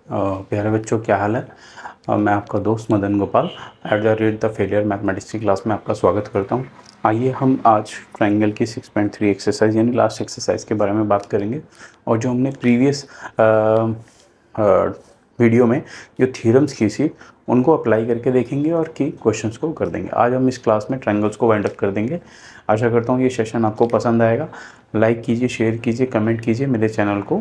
प्यारे बच्चों, क्या हाल है। मैं आपका दोस्त Madan Gopal @ the failure mathematics की क्लास में आपका स्वागत करता हूं। आइए हम आज ट्रायंगल की 6.3 एक्सरसाइज यानी लास्ट एक्सरसाइज के बारे में बात करेंगे। और जो हमने प्रीवियस वीडियो में जो थ्योरम्स की थी उनको अप्लाई करके देखेंगे और की क्वेश्चंस को कर देंगे। आज हम इस क्लास में ट्रायंगल्स को वाइंड अप कर देंगे। आशा करता हूँ ये सेशन आपको पसंद आएगा। लाइक कीजिए, शेयर कीजिए, कमेंट कीजिए, मेरे चैनल को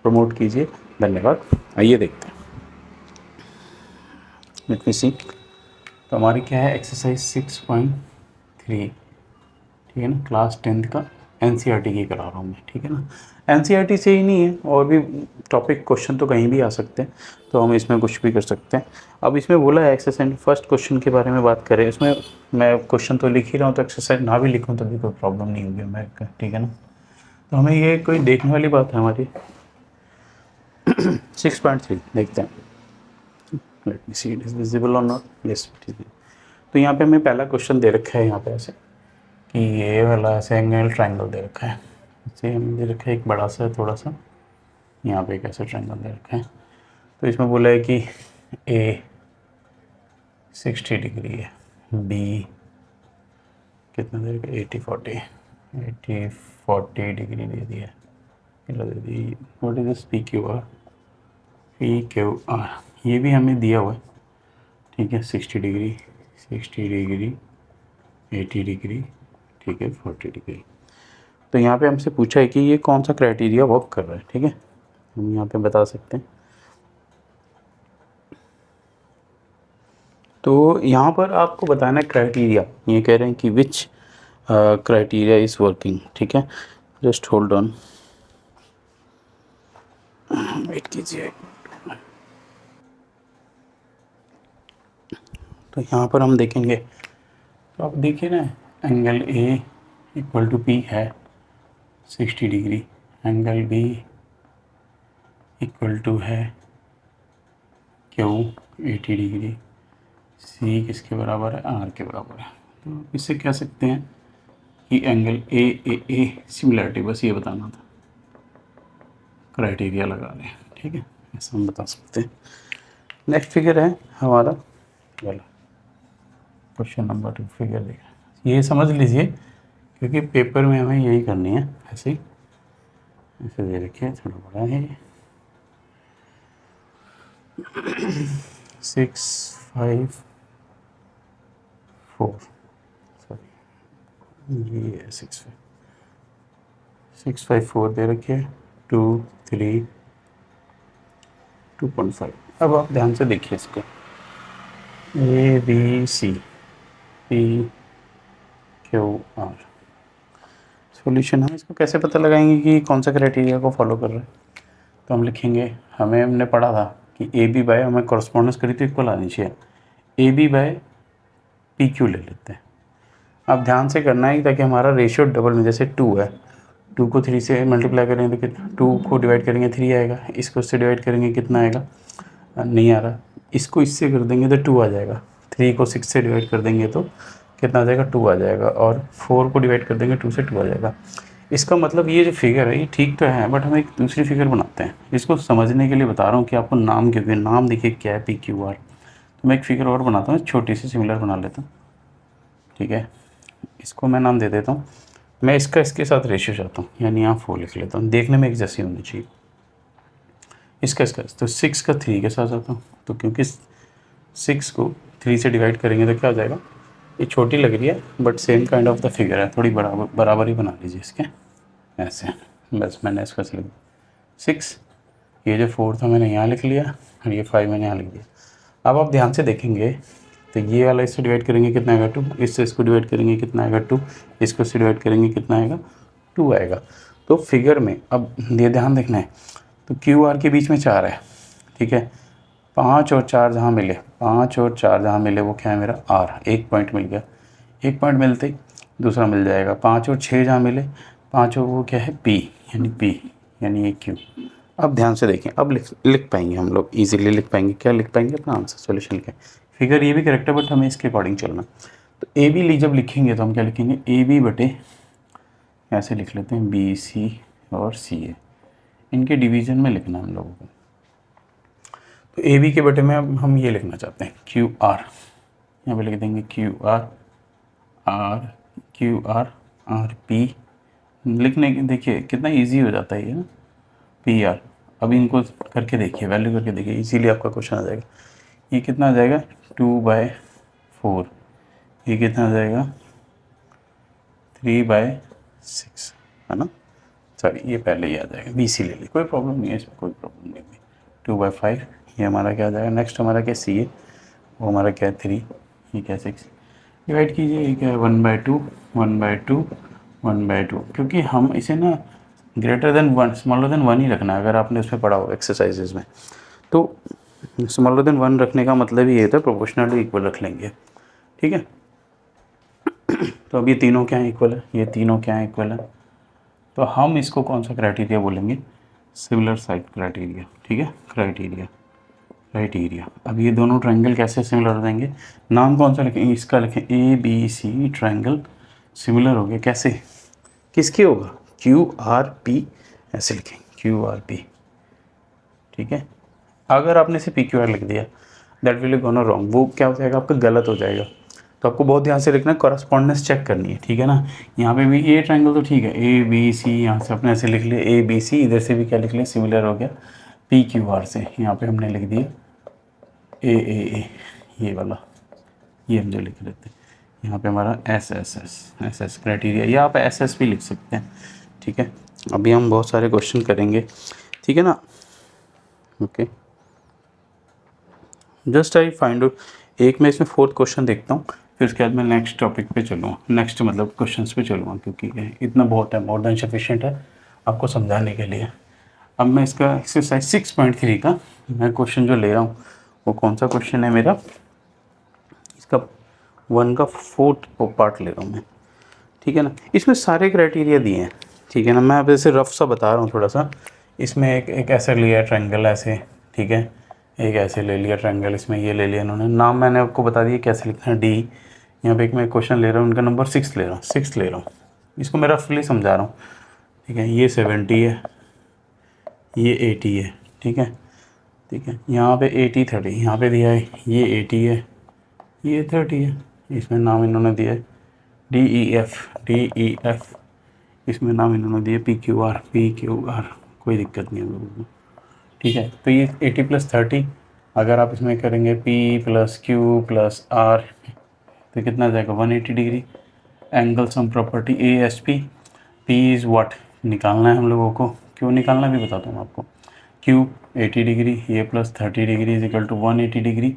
प्रमोट कीजिए। धन्यवाद। आइए देखते हैं। लेट मी सी। तो हमारी क्या है, एक्सरसाइज 6.3, ठीक है ना। क्लास 10th का एनसीईआरटी की करा रहा हूँ मैं, ठीक है ना। एनसीईआरटी से ही नहीं है, और भी टॉपिक क्वेश्चन तो कहीं भी आ सकते हैं, तो हम इसमें कुछ भी कर सकते हैं। अब इसमें बोला है एक्सरसाइज फर्स्ट क्वेश्चन के बारे में बात करें। इसमें मैं क्वेश्चन तो लिख ही रहा हूँ, तो एक्सरसाइज ना भी लिखूँ तो भी कोई प्रॉब्लम नहीं होगी मैं, ठीक है ना। तो हमें ये कोई देखने वाली बात है हमारी। 6.3 देखते हैं। Let me see it is visible और नॉट। Yes it is. तो यहाँ पे हमें पहला क्वेश्चन दे रखा है यहाँ पे ऐसे कि ये वाला ऐसे एंगल ट्रायंगल दे रखा है। इसे हमें दे रखा है एक बड़ा सा थोड़ा सा, यहाँ पे एक ऐसा ट्रायंगल दे रखा है। तो इसमें बोला है कि ए 60 डिग्री है, बी कितना दे रखा है 80 डिग्री दे दिया है। दे दी what is this P Q R ये भी हमें दिया हुआ है, ठीक है। 60 डिग्री 80 डिग्री, ठीक है, 40 डिग्री। तो यहाँ पे हमसे पूछा है कि ये कौन सा क्राइटेरिया वर्क कर रहा है, ठीक है। हम यहाँ पे बता सकते हैं। तो यहाँ पर आपको बताना है क्राइटेरिया। ये कह रहे हैं कि विच क्राइटेरिया इज़ वर्किंग, ठीक है। जस्ट होल्ड ऑन, वेट कीजिए। तो यहाँ पर हम देखेंगे, तो आप देखिए ना, angle A equal to P है 60 degree, angle B equal to है क्यू 80 डिग्री, सी किसके बराबर है, आर के बराबर है। तो इससे कह सकते हैं कि एंगल ए सिमिलरिटी, बस ये बताना था, क्राइटेरिया लगा रहे हैं, ठीक है। ऐसा हम बता सकते हैं। नेक्स्ट फिगर है हमारा वाला क्वेश्चन नंबर 2 फिगर देखा, ये समझ लीजिए क्योंकि पेपर में हमें यही करनी है। ऐसे ही ऐसे दे रखिए, थोड़ा बड़ा है। 654 सॉरी, ये 654 दे रखिए, 2 3 2.5। अब आप ध्यान से देखिए इसको, A B C P Q R. Solution हम इसको कैसे पता लगाएंगे कि कौन सा क्राइटेरिया को फॉलो कर रहे हैं। तो हम लिखेंगे, हमने पढ़ा था कि ए बी बाय, हमें कॉरस्पॉन्डेंस करी तो इक्वल आनी चाहिए। A B by P Q ले लेते हैं। अब ध्यान से करना है ताकि हमारा रेशियो डबल में, जैसे 2 है, 2 को 3 से मल्टीप्लाई करेंगे तो कितना, 2 को डिवाइड करेंगे 3 आएगा, इसको इससे डिवाइड करेंगे कितना आएगा, नहीं आ रहा। इसको इससे कर देंगे तो 2 आ जाएगा, 3 को 6 से डिवाइड कर देंगे तो कितना आ जाएगा, 2 आ जाएगा, और 4 को डिवाइड कर देंगे 2 से 2 आ जाएगा। इसका मतलब ये जो फिगर है ये ठीक तो है, बट हम एक दूसरी फिगर बनाते हैं। इसको समझने के लिए बता रहा हूँ कि आपको नाम, क्योंकि नाम देखिए क्या है, पी क्यू आर। तो मैं एक फिगर और बनाता हूँ, छोटी सी सिमिलर बना लेता हूँ, ठीक है। इसको मैं नाम दे देता हूँ, मैं इसका इसके साथ रेशियो चाहता हूँ, यानी यहाँ 4 लिख लेता हूँ, देखने में एक जैसी होनी चाहिए। इसका तो 6 का 3 के साथ जाता हूँ, तो क्योंकि 6 को 3 से डिवाइड करेंगे तो क्या हो जाएगा, ये छोटी लग रही है but same kind of the figure है, थोड़ी बराबर ही बना लीजिए इसके, ऐसे। बस मैंने इसको ऐसे लिख 6, ये जो 4 था मैंने यहाँ लिख लिया, और ये 5 मैंने यहाँ लिख दिया। अब आप ध्यान से देखेंगे तो ये वाला इससे डिवाइड करेंगे कितना आएगा, 2, इससे इसको डिवाइड करेंगे कितना आएगा, 2, इसको इससे डिवाइड करेंगे कितना आएगा, 2 आएगा। तो फिगर में अब ये ध्यान देखना है, तो क्यू आर के बीच में 4 है, ठीक है। 5 और 4 जहाँ मिले, 5 और 4 जहाँ मिले वो क्या है मेरा, आर, एक पॉइंट मिल गया। एक पॉइंट मिलते ही दूसरा मिल जाएगा। 5 और 6 जहाँ मिले, 5 और वो क्या है, पी, यानी ये क्यू। अब ध्यान से देखें, अब लिख पाएंगे हम लोग, इजीली लिख पाएंगे। क्या लिख पाएंगे, अपना आंसर सॉल्यूशन का। फिगर ये भी करेक्ट है बट हमें इसके अकॉर्डिंग चलना। तो ए बी जब लिखेंगे तो हम क्या लिखेंगे, ए बी बटे, ऐसे लिख लेते हैं, बी सी और सी ए, इनके डिवीज़न में लिखना हम लोगों को। तो ए बी के बटे में अब हम ये लिखना चाहते हैं क्यू आर, यहाँ पे लिख देंगे Q R R Q R R P, लिखने के देखिए कितना इजी हो जाता है ये ना, पी आर। अब इनको करके देखिए, वैल्यू करके देखिए, इसीलिए आपका क्वेश्चन आ जाएगा। ये कितना आ जाएगा 2/4, ये कितना आ जाएगा 3/6, है ना। सॉरी ये पहले ही आ जाएगा, बी सी ले ली, कोई प्रॉब्लम नहीं है इसमें, कोई प्रॉब्लम नहीं है। 2/5 ये हमारा क्या आ जाएगा, नेक्स्ट हमारा क्या सी है, वो हमारा क्या है 3, ये क्या 6, डिवाइड कीजिए, ये क्या है 1/2 1/2 1/2, क्योंकि हम इसे ना ग्रेटर देन 1 स्मॉलर देन 1 ही रखना है। अगर आपने उसमें पढ़ा हो एक्सरसाइजेज में, तो स्मॉलर देन 1 रखने का मतलब ही ये था प्रोपोर्शनली इक्वल रख लेंगे, ठीक है। तो अब ये तीनों क्या है इक्वल है, ये तीनों क्या है इक्वल है, तो हम इसको कौन सा क्राइटेरिया बोलेंगे, सिमिलर साइड क्राइटेरिया, ठीक है। क्राइटेरिया अब ये दोनों ट्रायंगल कैसे सिमिलर हो जाएंगे, नाम कौन सा लिखें, इसका लिखें A B C triangle similar हो गया, कैसे, किसके होगा, क्यू आर पी, ऐसे लिखें क्यू आर पी, ठीक है। अगर आपने इसे पी क्यू आर लिख दिया दैट विल गोना रॉन्ग, वो क्या हो जाएगा आपका, गलत हो जाएगा। तो आपको बहुत ध्यान से लिखना है, कॉरस्पॉन्डेंस चेक करनी है, ठीक है ना। यहाँ पे भी ए ट्रायंगल तो ठीक है, ए बी सी, यहाँ से अपने ऐसे लिख लिया ए बी सी, इधर से भी क्या लिख लिया सिमिलर हो गया पी क्यू आर से, यहाँ पे हमने लिख दिया ए, ये वाला, ये हम जो लिख लेते हैं यहाँ पे हमारा एस क्राइटेरिया, या आप एस भी लिख सकते हैं, ठीक है। अभी हम बहुत सारे क्वेश्चन करेंगे, ठीक है ना, okay. Just I find out, एक मैं इसमें 4th क्वेश्चन देखता हूँ, फिर उसके बाद मैं नेक्स्ट टॉपिक पे चलूँगा, नेक्स्ट मतलब क्वेश्चंस पे चलूँगा, क्योंकि इतना बहुत है, मोर देन सफिशिएंट है आपको समझाने के लिए। अब मैं इसका एक्सरसाइज 6.3 का मैं क्वेश्चन जो ले रहा हूँ, वो कौन सा क्वेश्चन है मेरा, इसका 1 का 4th पार्ट ले रहा हूँ मैं, ठीक है ना। इसमें सारे क्राइटेरिया दिए हैं, ठीक है ना। मैं अब ऐसे रफ सा बता रहा हूँ थोड़ा सा, इसमें एक ऐसे लिया है ट्रायंगल ऐसे, ठीक है, एक ऐसे ले लिया ट्रायंगल, इसमें ये ले लिया इन्होंने, नाम मैंने आपको बता दिया कैसे लिखना है, डी। यहाँ पे एक मैं क्वेश्चन ले रहा हूँ, उनका नंबर 6 ले रहा हूँ, इसको मैं रफली समझा रहा हूँ, ठीक है। ये 70 है, ये 80 है, ठीक है, यहाँ पे 80 30 यहाँ पे दिया है, ये 80 है, ये 30 है, इसमें नाम इन्होंने दिया है डी ई एफ, इसमें नाम इन्होंने दिया पी क्यू आर, कोई दिक्कत नहीं है लोगों को, ठीक है। तो ये 80 + 30, अगर आप इसमें करेंगे P + Q + R तो कितना जाएगा 180 degree. Angle sum property ASP, P is what निकालना है हम लोगों को, क्यों निकालना भी बताता हूँ आपको। Q 80 degree, A + 30 degree is equal to 180 degree,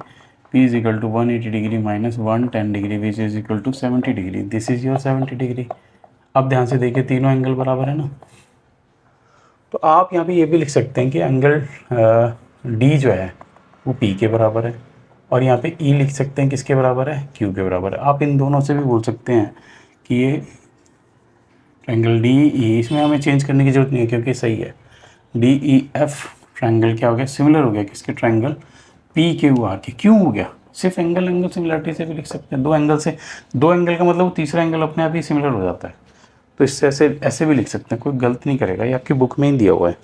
P is equal to 180 degree minus 110 degree which is equal to 70 degree, this is your 70 degree. अब ध्यान से देखिए तीनों एंगल बराबर है ना, तो आप यहाँ पे ये भी लिख सकते हैं कि एंगल डी जो है वो पी के बराबर है, और यहाँ पे ई लिख सकते हैं किसके बराबर है, क्यू के बराबर है। आप इन दोनों से भी बोल सकते हैं कि ये ट्रायंगल डी ई, इसमें हमें चेंज करने की जरूरत नहीं है क्योंकि सही है। डी ई एफ ट्रायंगल क्या हो गया, सिमिलर हो गया किसके, ट्रायंगल पी क्यू आर के। क्यों हो गया, सिर्फ एंगल सिमिलरिटी से भी लिख सकते हैं, दो एंगल से, दो एंगल का मतलब तीसरा एंगल अपने आप ही सिमिलर हो जाता है, तो इससे ऐसे भी लिख सकते हैं, कोई गलत नहीं करेगा, ये आपकी बुक में ही दिया हुआ है,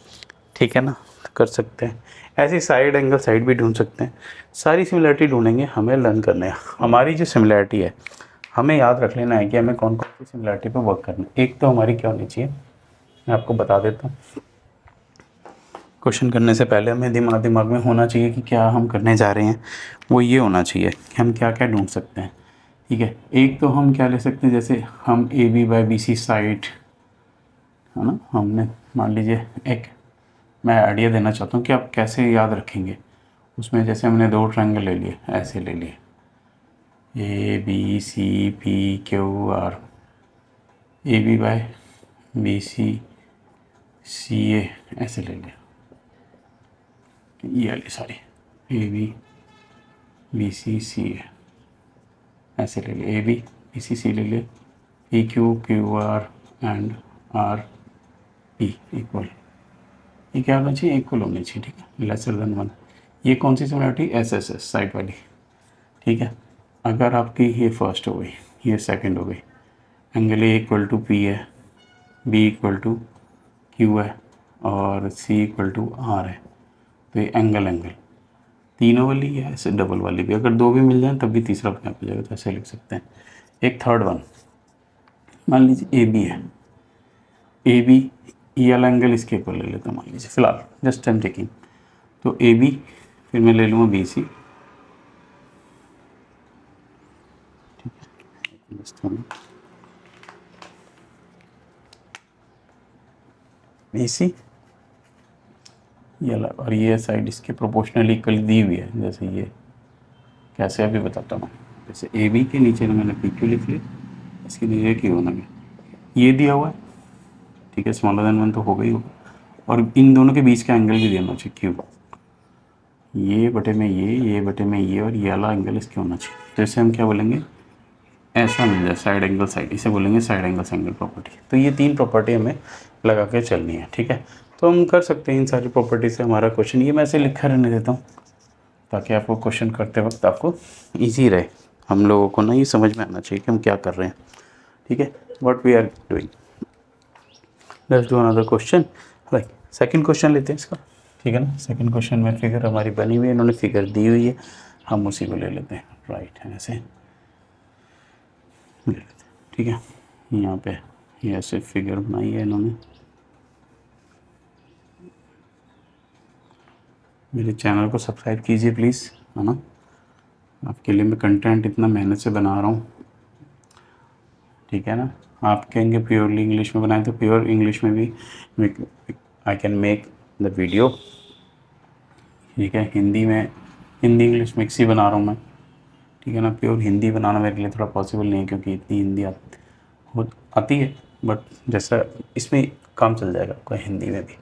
ठीक है ना, कर सकते हैं। ऐसे साइड एंगल साइड भी ढूंढ सकते हैं, सारी सिमिलरिटी ढूंढेंगे, हमें लर्न करना है। हमारी जो सिमिलरिटी है हमें याद रख लेना है कि हमें कौन कौन सी सिमिलरिटी पर वर्क करना है। एक तो हमारी क्या होनी चाहिए, मैं आपको बता देता हूँ, क्वेश्चन करने से पहले हमें दिमाग में होना चाहिए कि क्या हम करने जा रहे हैं, वो ये होना चाहिए कि हम क्या क्या ढूंढ सकते हैं, ठीक है। एक तो हम क्या ले सकते हैं, जैसे हम AB/BC साइड है ना, हमने मान लीजिए एक मैं आइडिया देना चाहता हूँ कि आप कैसे याद रखेंगे उसमें। जैसे हमने दो ट्रायंगल ले लिए, ऐसे ले लिए ABCPQR, AB/BC ऐसे ले लिया, ये वाली सॉरी ABBCCA ऐसे ले लिए, ABBCC ले लिए, PQQR एंड RP इक्वल, ये क्या होना चाहिए, इक्वल होनी चाहिए, ठीक है, लेसर देन 1। ये कौन सी सिमिलरिटी, SSS साइड वाली, ठीक है। अगर आपकी ये फर्स्ट हो गई, ये सेकंड हो गई, एंगल A = P है, B = Q है और C = R है, तो ये एंगल तीनों वाली या ऐसे डबल वाली भी, अगर दो भी मिल जाए तब भी तीसरा अपने आप हो जाएगा, तो ऐसे लिख सकते हैं। एक थर्ड वन, मान लीजिए ए बी है, ए बी ई वाला एंगल इसके ऊपर ले लेता हूँ मान लीजिए फिलहाल, जस्ट टाइम टेकिंग। तो ए बी, फिर मैं ले लूँगा बी सी, बी सी ये अलग, और ये साइड इसके प्रोपोर्शनली इक्वल दी हुई है, जैसे ये कैसे अभी बताता हूँ। जैसे ए बी के नीचे मैंने पी क्यू लिख लिया, इसके नीचे क्यू होना है, ये दिया हुआ है, ठीक है, स्मॉलर देन 1 तो हो गई होगा, और इन दोनों के बीच का एंगल भी देना चाहिए क्यू, ये बटे में ये बटे में ये, और ये वाला एंगल इसके होना चाहिए। तो इसे हम क्या बोलेंगे, ऐसा मिल जाए साइड एंगल साइड, इसे बोलेंगे साइड एंगल एंगल प्रॉपर्टी। तो ये 3 प्रॉपर्टी हमें लगा के चलनी है, ठीक है। तो हम कर सकते हैं इन सारी प्रॉपर्टी से हमारा क्वेश्चन, ये मैं ऐसे लिखा रहने देता हूँ ताकि आपको क्वेश्चन करते वक्त आपको ईजी रहे, हम लोगों को ना ये समझ में आना चाहिए कि हम क्या कर रहे हैं, ठीक है, what we are doing. Let's do another question, like second question लेते हैं इसका, ठीक है ना। सेकंड क्वेश्चन में फिगर हमारी बनी हुई है, इन्होंने फिगर दी हुई है, हम उसी को ले लेते हैं, राइट है ऐसे ले लेते हैं, ठीक है। यहाँ पे ये ऐसे फिगर बनाई है इन्होंने, मेरे चैनल को सब्सक्राइब कीजिए प्लीज़, है ना, आपके लिए मैं कंटेंट इतना मेहनत से बना रहा हूँ, ठीक है ना। आप कहेंगे प्योरली इंग्लिश में बनाए, तो प्योर इंग्लिश में भी I can make the video, ठीक है। हिंदी में, हिंदी इंग्लिश मिक्स ही बना रहा हूँ मैं, ठीक है ना। प्योर हिंदी बनाना मेरे लिए थोड़ा पॉसिबल नहीं है, क्योंकि इतनी हिंदी आती है, बट जैसा इसमें काम चल जाएगा आपका हिंदी में भी।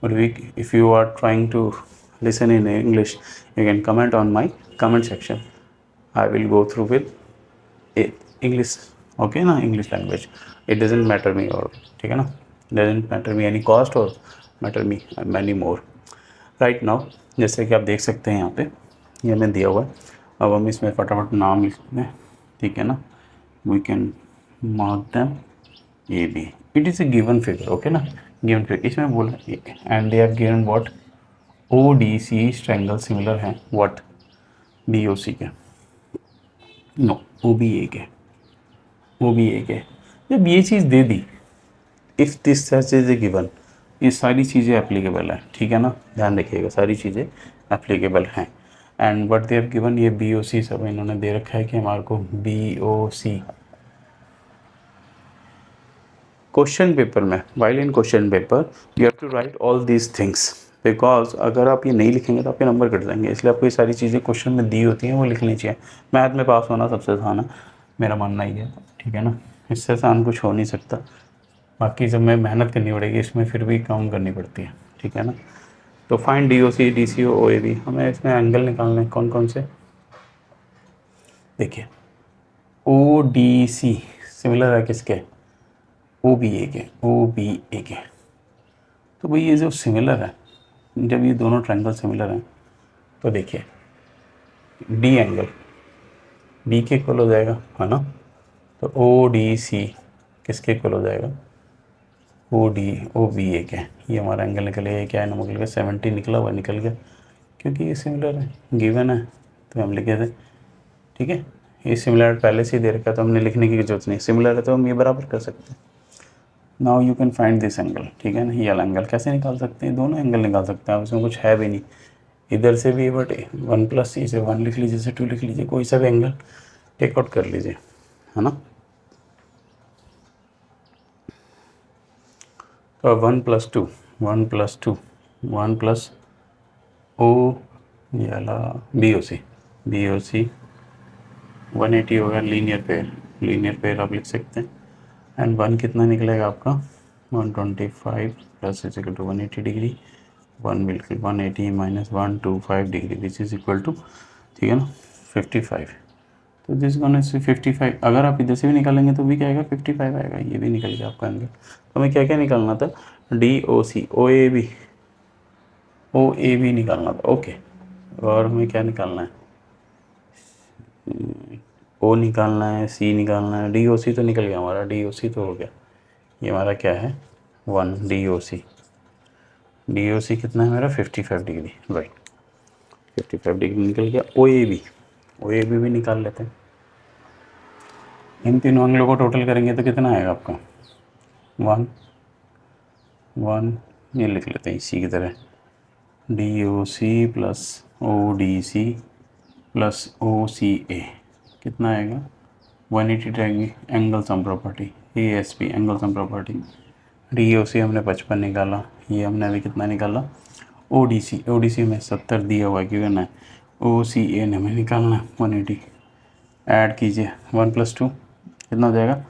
But if you are trying to listen in English, you can comment on my comment section, I will go through with English, okay ना, English language, it doesn't matter me, और ठीक है ना, doesn't matter me any cost और matter me many more right now. जैसे कि आप देख सकते हैं यहाँ पे ये हमें दिया हुआ है, अब हम इसमें फटाफट नाम लिखते हैं, ठीक है ना। We can mark them A B, it is a given figure, okay ना, गिवन फिगर, इसमें बोला and they have given what O D C triangle similar हैं व्हाट बी ओ सी के, नो ओ बी ए के, O B ए K. जब ये चीज़ दे दी, if this such is a given, ये सारी चीज़ें एप्लीकेबल है, ठीक है ना, ध्यान रखिएगा सारी चीज़ें एप्लीकेबल हैं। And what they have given, ये बी ओ सी सब इन्होंने दे रखा है कि हमारे को B O C question paper में, while in question paper you have to write all these things, because अगर आप ये नहीं लिखेंगे तो आपके नंबर कट जाएंगे, इसलिए आपको ये सारी चीज़ें क्वेश्चन में दी होती हैं वो लिखनी चाहिए। मैथ में पास होना सबसे आसान है, मेरा मानना ही है, ठीक है ना, इससे आसान कुछ हो नहीं सकता। बाकी जब मैं मेहनत करनी पड़ेगी इसमें, फिर भी काम करनी पड़ती है, ठीक है ना। तो find D O C D C O A B, हमें इसमें एंगल निकालने हैं, कौन कौन से, देखिए ओ डी सी सिमिलर है किसके, ओ बी ए के, ओ बी ए के। तो भाई ये जो सिमिलर है, जब ये दोनों ट्रायंगल सिमिलर हैं तो देखिए डी एंगल बी के इक्वल हो जाएगा, है ना। तो ओ डी सी किसके इक्वल हो जाएगा, ओ बी ए के, ये हमारा एंगल निकल गया, क्या है ना, निकल गया 70 निकला हुआ निकल गया, क्योंकि ये सिमिलर है, गिवन है, तो हम लिखे थे, ठीक है। ये सिमिलर पहले से ही दे रखा है तो हमने लिखने की जरूरत नहीं, सिमिलर है तो हम ये बराबर कर सकते हैं। Now you can find this angle, ठीक है ना। ये वाला एंगल कैसे निकाल सकते हैं, दोनों एंगल निकाल सकते हैं, उसमें कुछ है भी नहीं, इधर से भी बट 1 + c से 1 लिख लीजिए, से 2 लिख लीजिए, कोई सा भी एंगल टेकआउट कर लीजिए, है ना। तो 1 + 2 1 + 2 1 + ओ ये वाला बी ओ सी 180 होगा, लीनियर पेयर आप लिख सकते हैं। एंड 1 कितना निकलेगा आपका 125 plus is equal to 180 degree, 1 बिल्कुल 180 माइनस 125 degree which is equal to, ठीक है ना, 55। तो दिस वन इज 55, अगर आप इधर से भी निकालेंगे तो भी क्या आएगा 55 आएगा, ये भी निकल गया आपका एंगल। तो हमें क्या क्या निकालना था, D O C, O A B निकालना था, ओके। और हमें क्या निकालना है, ओ निकालना है, सी निकालना है, डी ओ सी तो निकल गया हमारा, डी ओ सी तो हो गया, ये हमारा क्या है 1 डी ओ सी कितना है मेरा 55 डिग्री, राइट 55 डिग्री निकल गया। ओ ए बी भी निकाल लेते हैं। इन तीनों एंगलों को टोटल करेंगे तो कितना आएगा आपका 1 ये लिख लेते हैं इसी की तरह D O C plus O D C plus O C A कितना आएगा 180 degree angle sum property A S P angle sum property. D O C हमने 55 निकाला, ये हमने अभी कितना निकाला ओ डी सी में 70 दिया हुआ है क्योंकि ना ओ सी ए ने हमें निकालना है 180। ऐड कीजिए 1 + 2 कितना हो जाएगा,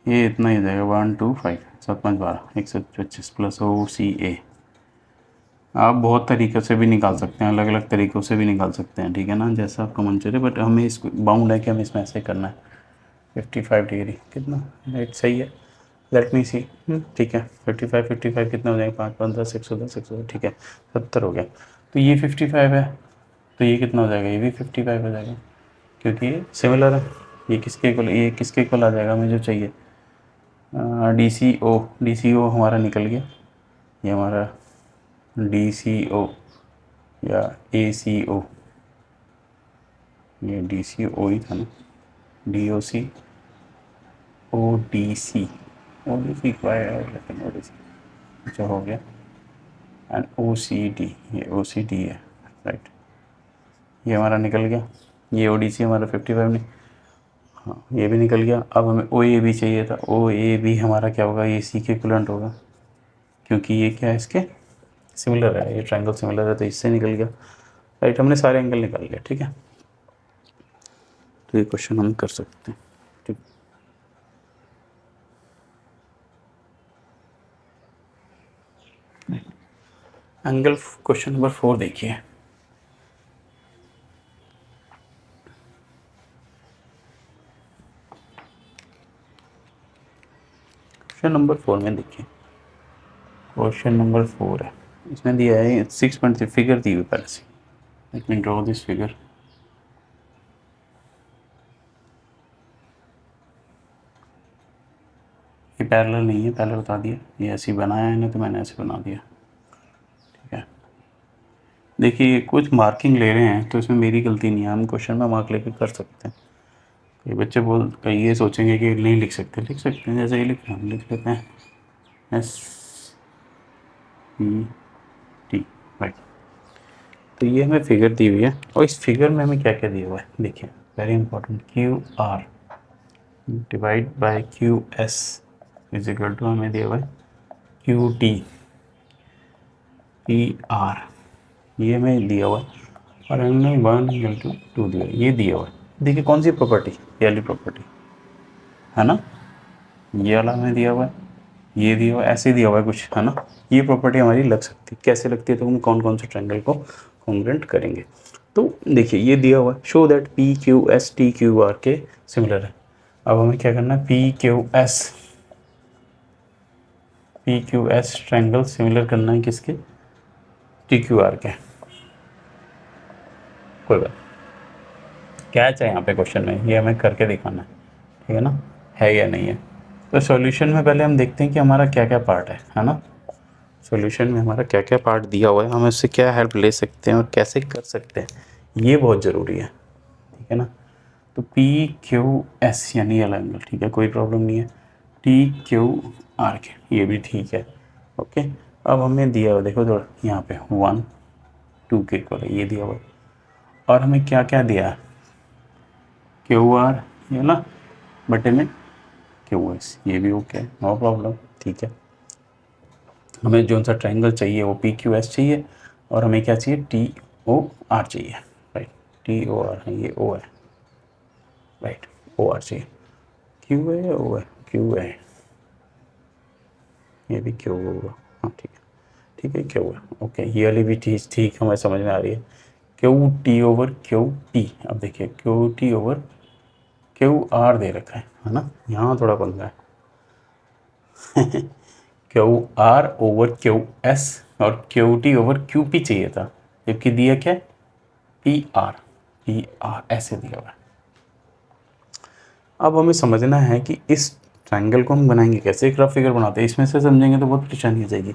ये इतना ही हो जाएगा 1 2 5 7 5 12 125 प्लस ओ सी ए। आप बहुत तरीक़े से भी निकाल सकते हैं, अलग अलग तरीक़ों से भी निकाल सकते हैं, ठीक है ना, जैसा आपका मन चले, बट हमें इसको बाउंड है कि हमें इसमें ऐसे करना है। 55 डिग्री कितना राइट सही है, लेट मी सी। ठीक है 55 कितना हो जाएगा 5 5 10 110 110 ठीक है 70 हो गया। तो ये 55 है तो ये कितना हो जाएगा, ये भी 55 हो जाएगा क्योंकि ये सिमिलर है। ये किसके इक्वल आ जाएगा हमें जो चाहिए, डी सी ओ हमारा निकल गया, ये हमारा डी सी ओ या ए सी ओ, ये डी सी ओ ही था ना, डी ओ सी ओ डी सी लेकिन ओ डी सी जो हो गया एंड ओ सी डी, ये ओ सी डी है राइट, ये हमारा निकल गया। ये ओ डी सी हमारा 55 नहीं, हाँ ये भी निकल गया। अब हमें ओ ए बी चाहिए था, ओ ए बी हमारा क्या होगा, ये सी के इक्विवेलेंट होगा क्योंकि ये क्या है इसके सिमिलर है, ये ट्रायंगल सिमिलर है तो इससे निकल गया राइट। हमने सारे एंगल निकाल लिया, ठीक है, तो ये क्वेश्चन हम कर सकते हैं, ठीक। एंगल क्वेश्चन नंबर 4 देखिए। क्वेश्चन नंबर 4 में देखिए, क्वेश्चन नंबर 4 है, इसमें दिया है 6.3 फिगर दी हुई पहले से। Let me draw this figure. ये पैरेलल नहीं है, पहले बता दिया, ये ऐसे ही बनाया है ना तो मैंने ऐसे बना दिया, ठीक है। देखिए कुछ मार्किंग ले रहे हैं तो इसमें मेरी गलती नहीं है, हम क्वेश्चन में मार्क लेके कर सकते हैं। कई बच्चे कई ये सोचेंगे कि नहीं लिख सकते हैं, जैसे ये लिख हम लिख लेते हैं एस पी टी राइट। तो ये हमें फिगर दी हुई है और इस फिगर में हमें क्या क्या दिया हुआ है देखिए, very important, Q R divide by Q S is equal to हमें दिया हुआ है क्यू टी पी आर, ये हमें दिया हुआ है, और एंगल 1/2 दिया, ये दिया हुआ है। देखिए कौन सी प्रॉपर्टी, ये वाली प्रॉपर्टी है ना, ये वाला हमें दिया हुआ है, ये दिया हुआ है, ऐसे दिया हुआ है कुछ है ना। ये प्रॉपर्टी हमारी लग सकती है, कैसे लगती है तो हम कौन कौन से ट्रायंगल को कॉन्ग्रुएंट करेंगे। तो देखिए ये दिया हुआ है, show that P Q S T Q R के सिमिलर है। अब हमें क्या करना है, P Q S triangle similar करना है किसके, टी क्यू आर के। कोई बात क्या है यहाँ पे क्वेश्चन में, ये हमें करके दिखाना है, ठीक है ना, है या नहीं है। तो सॉल्यूशन में पहले हम देखते हैं कि हमारा क्या क्या पार्ट है ना, सॉल्यूशन में हमारा क्या क्या पार्ट दिया हुआ है, हम उससे क्या हेल्प ले सकते हैं और कैसे कर सकते हैं, ये बहुत ज़रूरी है, ठीक है ना। तो पी क्यू एस यानी ये एंगल, ठीक है, कोई प्रॉब्लम नहीं है। टी क्यू आर के ये भी ठीक है, ओके। अब हमें दिया हुआ देखो थोड़ा यहाँ पे 1 2 के इक्वल है, ये दिया हुआ है, और हमें क्या क्या दिया है, क्यू आर ये ना बटे में क्यू एस, ये भी ओके, नो प्रॉब्लम, ठीक है। हमें जो सा ट्रायंगल चाहिए वो पी क्यू एस चाहिए, और हमें क्या चाहिए, टी ओ आर चाहिए, राइट, टी ओ आर है, ये ओ है, राइट, ओ आर चाहिए, क्यू है ओ है, क्यू है, ये भी क्यू होगा, हाँ ठीक है क्यू है, ओके, ये वाली भी ठीक हमें समझ में आ रही है, Q T over Q T. अब देखिए Q T over Q R दे रखा है ना, यहाँ थोड़ा पंगा है Q R over Q S और Q T over Q P चाहिए था, जबकि दिया क्या पी आर ऐसे दिया हुआ है। अब हमें समझना है कि इस ट्रायंगल को हम बनाएंगे कैसे, एक रफ फिगर बनाते हैं, इसमें से समझेंगे तो बहुत परेशानी हो जाएगी,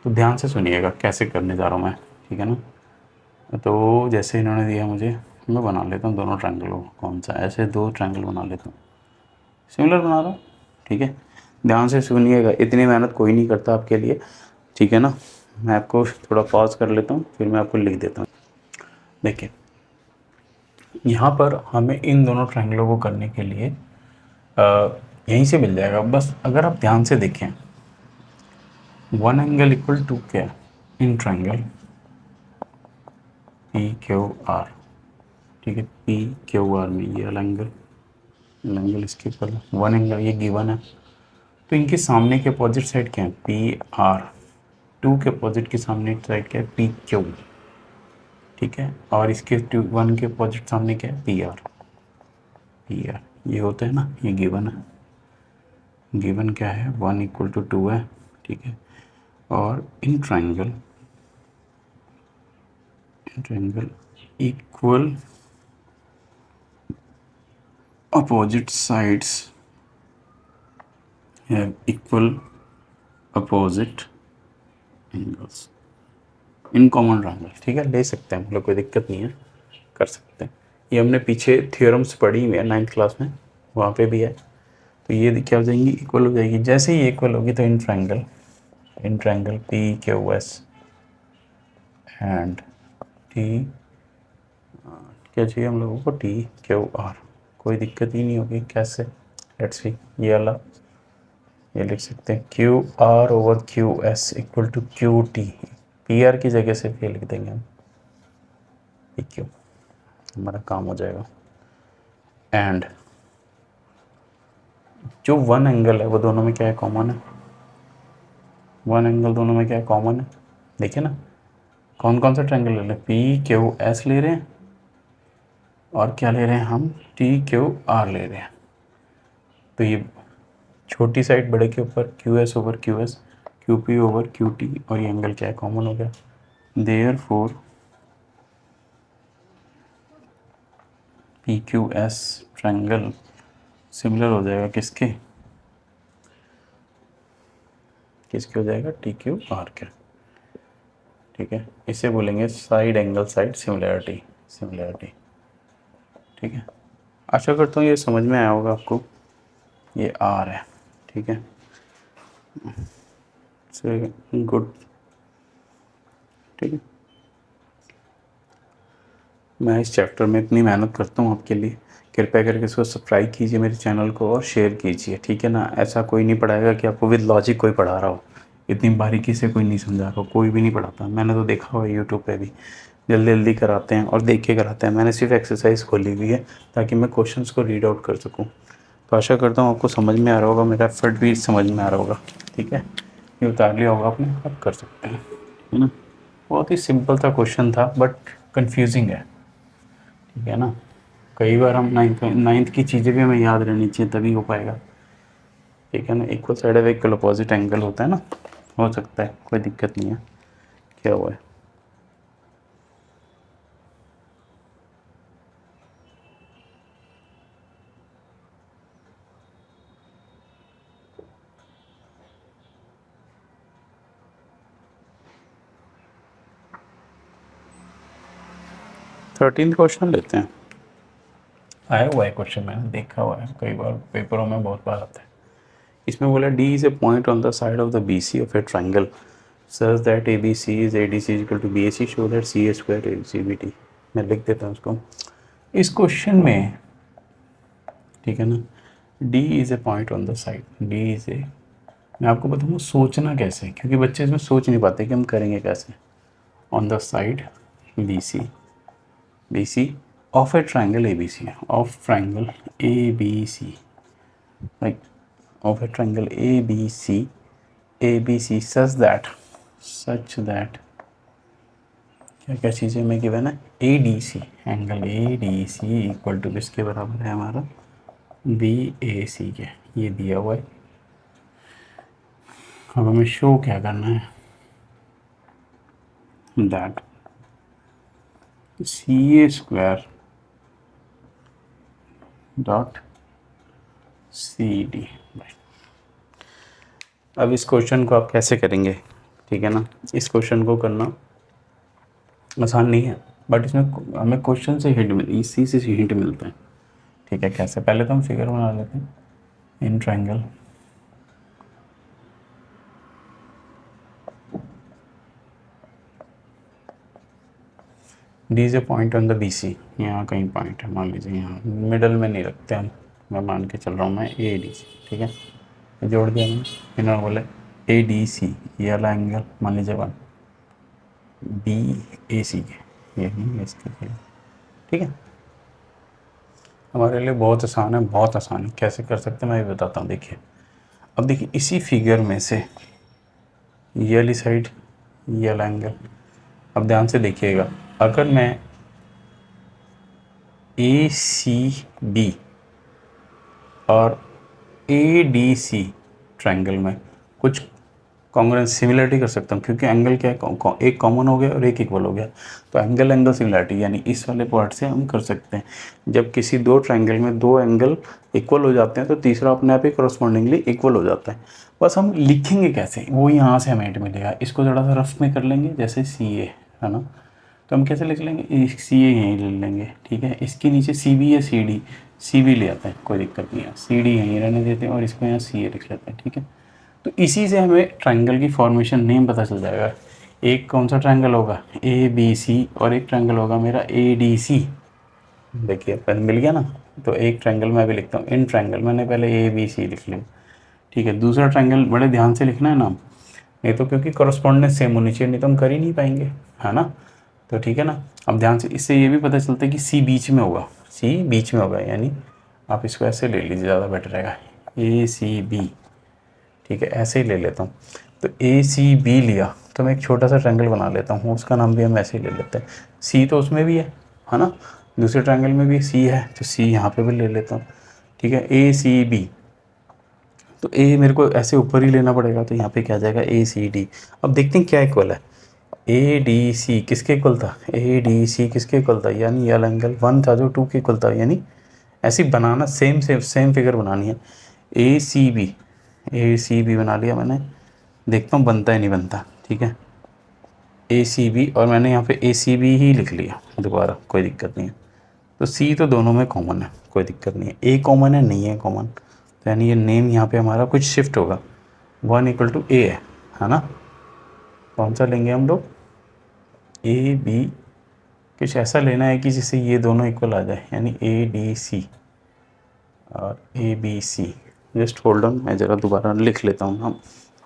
तो ध्यान से सुनिएगा कैसे करने जा रहा हूँ मैं, ठीक है ना। तो जैसे इन्होंने दिया मुझे, मैं बना लेता हूँ दोनों ट्रायंगल को। कौन सा, ऐसे 2 ट्रायंगल बना लेता हूँ, सिमिलर बना रहा हूँ। ठीक है, ध्यान से सुनिएगा, इतनी मेहनत कोई नहीं करता आपके लिए, ठीक है ना। मैं आपको थोड़ा पॉज कर लेता हूँ, फिर मैं आपको लिख देता हूँ। देखिए यहाँ पर हमें इन दोनों ट्रायंगलों को करने के लिए यहीं से मिल जाएगा। बस अगर आप ध्यान से देखें, 1 एंगल इक्वल टू क्या, in triangle P Q are. ठीक है, पी क्यू आर में ये वाला एंगल इसके इक्वल है 1 एंगल, ये गिवन है। तो इनके सामने के अपोजिट साइड क्या है, पी आर। 2 के अपोजिट के सामने साइड क्या है, पी क्यू। ठीक है, और इसके 1 के अपोजिट सामने क्या है, पी आर। पी आर ये होता है ना, ये गिवन है। गिवन क्या है, 1 इक्वल टू 2 है। ठीक है, और in triangle equal opposite sides have equal opposite angles in common triangle। ठीक है, ले सकते हैं हम लोग, कोई दिक्कत नहीं है, कर सकते हैं। ये हमने पीछे थ्योरम्स पढ़ी हुई है 9th क्लास में, वहाँ पे भी है। तो ये क्या हो जाएंगी, इक्वल हो जाएगी। जैसे ही इक्वल होगी तो in triangle P Q S and T, क्या चाहिए हम लोगों को, टी क्यू आर। कोई दिक्कत ही नहीं होगी। कैसे, लेट्स सी, ये वाला ये लिख सकते हैं Q R over Q S equal to Q T. P R की जगह से ये लिख देंगे हम, पी क्यू, हमारा काम हो जाएगा। एंड जो 1 एंगल है वो दोनों में क्या है, कॉमन है। 1 एंगल दोनों में क्या है, कॉमन है। देखिए ना, कौन कौन सा ट्रायंगल ले रहे हैं, पी क्यू एस ले रहे हैं, और क्या ले रहे हैं हम, टी क्यू आर ले रहे हैं। तो ये छोटी साइड बड़े के ऊपर Q S over Q S, Q P over Q T, और ये एंगल क्या है, कॉमन हो गया। Therefore P Q S triangle similar हो जाएगा किसके, हो जाएगा, टी क्यू आर के। ठीक है, इसे बोलेंगे साइड एंगल साइड सिमिलरिटी। ठीक है, आशा करता हूँ ये समझ में आया होगा आपको। ये आर है, ठीक है, से गुड। ठीक है, मैं इस चैप्टर में इतनी मेहनत करता हूँ आपके लिए, कृपया करके इसको सब्सक्राइब कीजिए मेरे चैनल को और शेयर कीजिए। ठीक है ना, ऐसा कोई नहीं पढ़ाएगा कि आपको विद लॉजिक कोई पढ़ा रहा हो, इतनी बारीकी से कोई नहीं समझा रहा हो, कोई भी नहीं पढ़ाता। मैंने तो देखा हुआ है यूट्यूब पे भी, जल्दी जल्दी कराते हैं और देख के कराते हैं। मैंने सिर्फ एक्सरसाइज खोली हुई है ताकि मैं क्वेश्चंस को रीड आउट कर सकूँ। तो आशा करता हूँ आपको समझ में आ रहा होगा, मेरा एफर्ट भी समझ में आ रहा होगा। ठीक है, ये उतार लिया होगा आपने, आप कर सकते हैं, है ना। बहुत ही सिंपल सा क्वेश्चन था बट कन्फ्यूजिंग है। ठीक है ना, कई बार हम नाइन्थ की चीज़ें भी हमें याद रहनी चाहिए, तभी हो पाएगा। ठीक है ना, equal side of equal opposite angle होता है ना, हो सकता है, कोई दिक्कत नहीं है। क्या हुआ है, थर्टीन क्वेश्चन लेते हैं। आया हुआ है क्वेश्चन, मैंने देखा हुआ है कई बार, पेपरों में बहुत बार आता है। इसमें बोला D is a point on the side of the B C of a triangle such that A B C is A D C equal to B A C, show that C A square A C B T. मैं लिख देता हूँ उसको इस question में। ठीक है ना, D is a point on the side, D is ए, मैं आपको बताऊँगा सोचना कैसे है, क्योंकि बच्चे इसमें सोच नहीं पाते कि हम करेंगे कैसे। On the side B C of a triangle A B C, of triangle A B C, like of a triangle A B C such that क्या क्या चीज़ें में गिवन है, A D C, angle A D C equal to किसके बराबर है हमारा, B A सी के। ये दिया हुआ है। अब हमें शो क्या करना है, that C A square dot C D. अब इस क्वेश्चन को आप कैसे करेंगे, ठीक है ना, इस क्वेश्चन को करना आसान नहीं है। बट इसमें हमें क्वेश्चन से हिंट इसी से हिंट मिलता है। ठीक है, कैसे? पहले तो हम फिगर बना लेते हैं in triangle. D is a point on the B C, यहाँ कहीं पॉइंट है, मान लीजिए यहाँ मिडल में नहीं रखते हम, मैं मान के चल रहा हूँ मैं ए डी सी। ठीक है, ये जोड़ दिया मैंने, इन्होंने बोले ए डी सी, ये वाला एंगल मान लीजिए 1 बी ए सी के, ये नहीं इसके। ठीक है, हमारे लिए बहुत आसान है, बहुत आसान है। कैसे कर सकते हैं मैं भी बताता हूँ। देखिए, अब देखिए इसी फिगर में से ये वाली साइड, ये वाला एंगल, अब ध्यान से देखिएगा, अगर मैं ए सी बी और ए डी सी ट्रायंगल में कुछ कॉन्ग्रुएंस सिमिलरिटी कर सकता हूँ, क्योंकि एंगल क्या है, एक कॉमन हो गया और एक इक्वल हो गया, तो एंगल एंगल सिमिलरिटी यानी इस वाले पार्ट से हम कर सकते हैं। जब किसी दो ट्रायंगल में दो एंगल इक्वल हो जाते हैं तो तीसरा अपने आप ही करस्पॉन्डिंगली इक्वल हो जाता है। बस हम लिखेंगे कैसे, वो यहाँ से हमें हिंट मिलेगा। इसको थोड़ा सा रफ में कर लेंगे, जैसे सी ए है ना, तो हम कैसे लिख लेंगे, सी ए यहीं ले लेंगे। ठीक है, इसके नीचे सी बी या सी डी, सी बी ले आते हैं, कोई दिक्कत नहीं है, सी डी यहीं रहने देते हैं और इसको यहाँ सी ए लिख लेते हैं। ठीक है, तो इसी से हमें ट्रायंगल की फॉर्मेशन नेम पता चल जाएगा। एक कौन सा ट्रायंगल होगा, ए बी सी, और एक ट्रायंगल होगा मेरा ए डी सी। देखिए पहले मिल गया ना, तो एक ट्रायंगल मैं भी लिखता हूँ, इन ट्रायंगल मैंने पहले ए बी सी लिख लिया। ठीक है, दूसरा ट्रायंगल बड़े ध्यान से लिखना है नाम, नहीं तो क्योंकि करस्पॉन्डेंस सेम होनी चाहिए, नहीं तो हम कर ही नहीं पाएंगे, है ना। तो ठीक है ना, अब ध्यान से, इससे ये भी पता चलता है कि सी बीच में होगा, सी बीच में होगा, यानी आप इसको ऐसे ले लीजिए, ज़्यादा बेटर रहेगा, ए सी बी। ठीक है, ऐसे ही ले लेता हूँ। तो ए सी बी लिया तो मैं एक छोटा सा ट्रायंगल बना लेता हूँ, उसका नाम भी हम ऐसे ही ले लेते हैं, सी तो उसमें भी है ना, दूसरे ट्रायंगल में भी सी है, तो सी यहाँ पे भी ले लेता हूँ। ठीक है, ए सी बी, तो ए मेरे को ऐसे ऊपर ही लेना पड़ेगा, तो यहाँ पे क्या आ जाएगा, ए सी डी। अब देखते हैं क्या इक्वल है, ए डी सी किसके इक्वल था, ए डी सी किसके इक्वल था, यानी ये एंगल 1 था जो 2 के इक्वल था, यानी ऐसी बनाना, सेम फिगर बनानी है। ए सी बी बना लिया मैंने, देखता हूँ बनता है नहीं बनता। ठीक है, ए सी बी, और मैंने यहाँ पे ए सी बी ही लिख लिया दोबारा, कोई दिक्कत नहीं है। तो सी तो दोनों में कॉमन है, कोई दिक्कत नहीं है। ए कॉमन है, नहीं है कॉमन, तो यानी ये नेम यहाँ पे हमारा कुछ शिफ्ट होगा, 1 इक्वल टू ए है ना। कौन सा लेंगे हम लोग, ए बी, कुछ ऐसा लेना है कि जिससे ये दोनों इक्वल आ जाए, यानी ए डी सी और A B C. Just hold on, मैं ज़रा दोबारा लिख लेता हूँ नाम,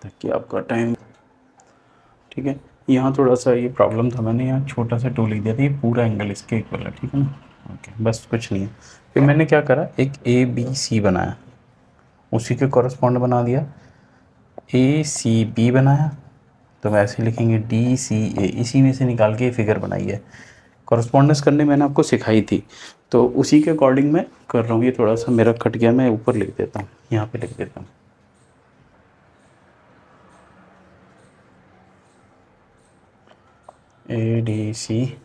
ताकि आपका टाइम। ठीक है, यहाँ थोड़ा सा ये प्रॉब्लम था, मैंने यहाँ छोटा सा टू लिख दिया था, ये पूरा एंगल इसके इक्वल है। ठीक है ना, ओके, बस कुछ नहीं है। फिर मैंने क्या करा, एक ए बी सी बनाया, उसी के कॉरस्पॉन्ड बना दिया, ए सी बी बनाया, तो वैसे लिखेंगे डी सी ए, इसी में से निकाल के फिगर बनाई है। कॉरस्पॉन्डेंस करने मैंने आपको सिखाई थी, तो उसी के अकॉर्डिंग मैं कर रहा हूँ। ये थोड़ा सा मेरा कट गया, मैं ऊपर लिख देता हूँ, यहाँ पे लिख देता हूँ। ए डी सी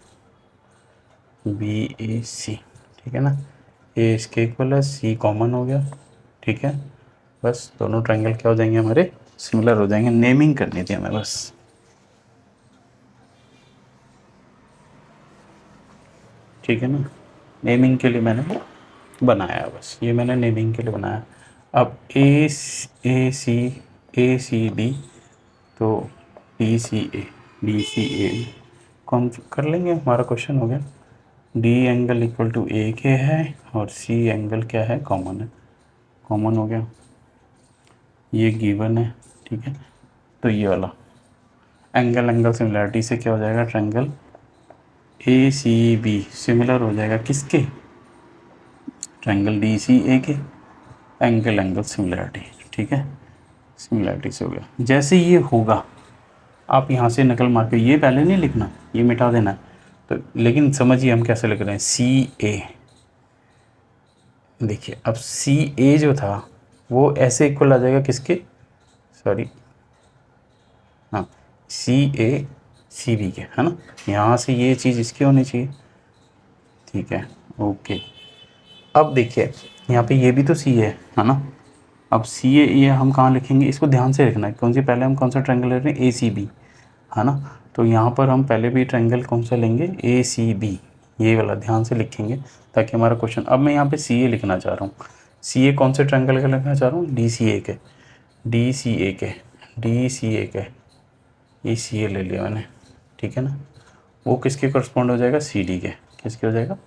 बी ए सी, ठीक है ना, ए इसके इक्वल है, सी कॉमन हो गया। ठीक है, बस दोनों ट्रायंगल क्या हो जाएंगे हमारे, सिमिलर हो जाएंगे। नेमिंग करनी थी हमें बस। ठीक है ना, नेमिंग के लिए मैंने बनाया, बस ये मैंने नेमिंग के लिए बनाया। अब ए सी बी, तो डी सी ए कौन कर लेंगे, हमारा क्वेश्चन हो गया। डी एंगल इक्वल टू ए के है और सी एंगल क्या है, कॉमन है, कॉमन हो गया, ये गिवन है। ठीक है, तो ये वाला एंगल एंगल सिमिलरिटी से क्या हो जाएगा, triangle A C B similar हो जाएगा किसके, ट्रायंगल डी सी ए के, एंगल एंगल सिमिलरिटी। ठीक है, सिमिलरिटी से हो गया। जैसे ये होगा, आप यहाँ से नकल मार के, ये पहले नहीं लिखना, ये मिटा देना है। तो लेकिन समझिए हम कैसे लिख रहे हैं, सी ए, देखिए अब सी ए जो था वो ऐसे इक्वल आ जाएगा किसके, सॉरी हाँ, सी ए सी बी के, है ना, यहाँ से ये चीज़ इसकी होनी चाहिए। ठीक है, ओके। अब देखिए यहाँ पे ये भी तो सी है ना, अब सी ए ये हम कहाँ लिखेंगे, इसको ध्यान से रखना है, कौन सी, पहले हम कौन सा ट्रायंगल ले रहे हैं, ए सी बी, है ना। तो यहाँ पर हम पहले भी ट्रायंगल कौन सा लेंगे, ए सी बी, ये वाला ध्यान से लिखेंगे ताकि हमारा क्वेश्चन, अब मैं यहाँ पे सी ए लिखना चाह रहा हूँ। सी ए कौन से ट्रायंगल का लिखना चाह रहा हूँ, डी सी ए के, डी सी ए के, डी सी ए के, ये सी ए ले लिया मैंने, ठीक है ना। वो किसके करस्पॉन्ड हो जाएगा, सी डी के, किसके हो जाएगा,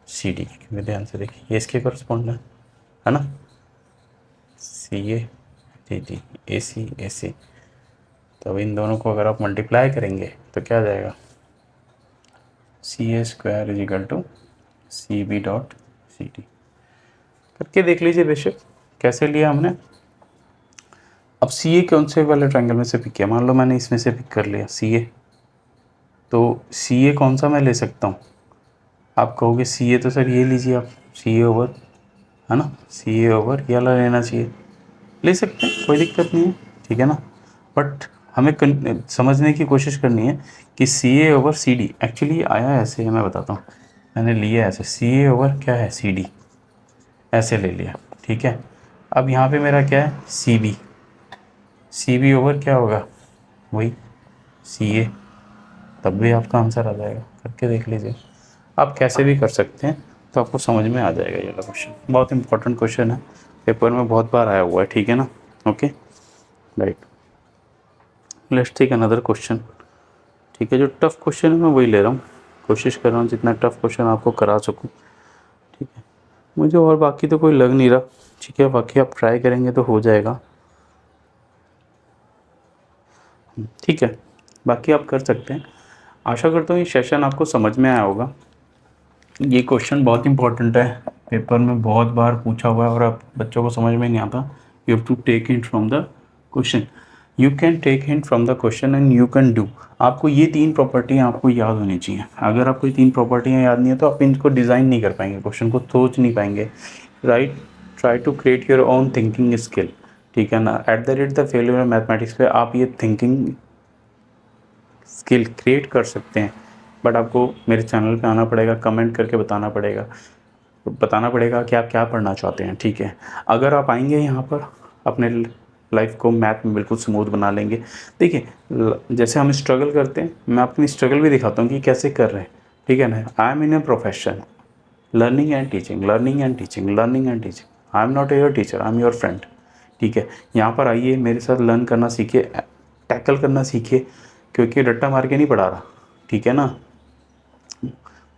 सी डी के, क्योंकि ध्यान से देखिए ये इसके करस्पॉन्ड है ना, सी ए डी डी, ए सी। तो अब इन दोनों को अगर आप मल्टीप्लाई करेंगे तो क्या आ जाएगा, C A square is equal to C B dot C D. करके देख लीजिए बेशक कैसे लिया हमने। अब सी ए कौन से वाले ट्रायंगल में से पिक किया, मान लो मैंने इसमें से पिक कर लिया सी ए, तो सी ए कौन सा मैं ले सकता हूँ, आप कहोगे सी ए तो सर ये लीजिए आप, सी ए ओवर, है ना, सी ए ओवर ये वाला लेना चाहिए, ले सकते हैं, कोई दिक्कत नहीं है, ठीक है ना। बट हमें समझने की कोशिश करनी है कि सी ए ओवर सी डी एक्चुअली आया ऐसे है, मैं बताता हूँ, मैंने लिया ऐसे, सी ए ओवर क्या है, सी डी, ऐसे ले लिया, ठीक है। अब यहाँ पे मेरा क्या है, C B, C B over क्या होगा, वही सी ए, तब भी आपका आंसर आ जाएगा। करके देख लीजिए, आप कैसे भी कर सकते हैं, तो आपको समझ में आ जाएगा ये वाला क्वेश्चन। बहुत इंपॉर्टेंट क्वेश्चन है, पेपर में बहुत बार आया हुआ है, ठीक है ना। Okay right, let's take another question, ठीक है। जो टफ क्वेश्चन है मैं वही ले रहा हूँ, कोशिश कर रहा हूँ जितना टफ क्वेश्चन आपको करा सकूँ, ठीक है। मुझे और बाकी तो कोई लग नहीं रहा, ठीक है, बाकी आप ट्राई करेंगे तो हो जाएगा, ठीक है, बाकी आप कर सकते हैं। आशा करता हूँ ये सेशन आपको समझ में आया होगा। ये क्वेश्चन बहुत इंपॉर्टेंट है, पेपर में बहुत बार पूछा हुआ है और आप बच्चों को समझ में नहीं आता। You have to take hint from the question, you can take hint from the question and you can do. आपको ये 3 प्रॉपर्टियाँ आपको याद होनी चाहिए। अगर आपको ये 3 प्रॉपर्टियाँ याद नहीं है तो आप इनको डिज़ाइन नहीं कर पाएंगे, क्वेश्चन को सोच नहीं पाएंगे, right. Try to create your own thinking skill, ठीक है ना। At the rate the failure mathematics पे आप ये थिंकिंग स्किल क्रिएट कर सकते हैं, बट आपको मेरे चैनल पे आना पड़ेगा, कमेंट करके बताना पड़ेगा कि आप क्या पढ़ना चाहते हैं, ठीक है। अगर आप आएंगे यहाँ पर, अपने लाइफ को मैथ में बिल्कुल स्मूथ बना लेंगे। देखिए जैसे हम स्ट्रगल करते हैं, मैं अपनी स्ट्रगल भी दिखाता हूँ कि कैसे कर रहे हैं, ठीक है ना। I am in a profession learning and teaching, learning and teaching, learning and teaching. I am not your teacher, I am your friend, ठीक है। यहाँ पर आइए, मेरे साथ लर्न करना सीखिए, टैकल करना सीखिए, क्योंकि रट्टा मार के नहीं पढ़ा रहा, ठीक है ना।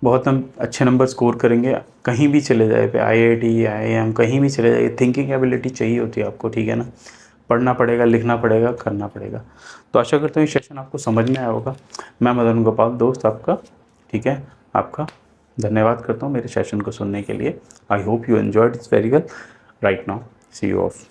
बहुत हम अच्छे नंबर स्कोर करेंगे, कहीं भी चले जाए पे, IIT IIM कहीं भी चले जाइए, थिंकिंग एबिलिटी चाहिए होती है आपको, ठीक है ना। पढ़ना पड़ेगा, लिखना पड़ेगा, करना पड़ेगा। तो आशा करता हूँ ये सेशन आपको समझ में आया होगा। मैं मदन गोपाल, दोस्त आपका, ठीक है, आपका धन्यवाद करता हूँ मेरे सेशन को सुनने के लिए। I hope you enjoyed it's very well. Right now see you of.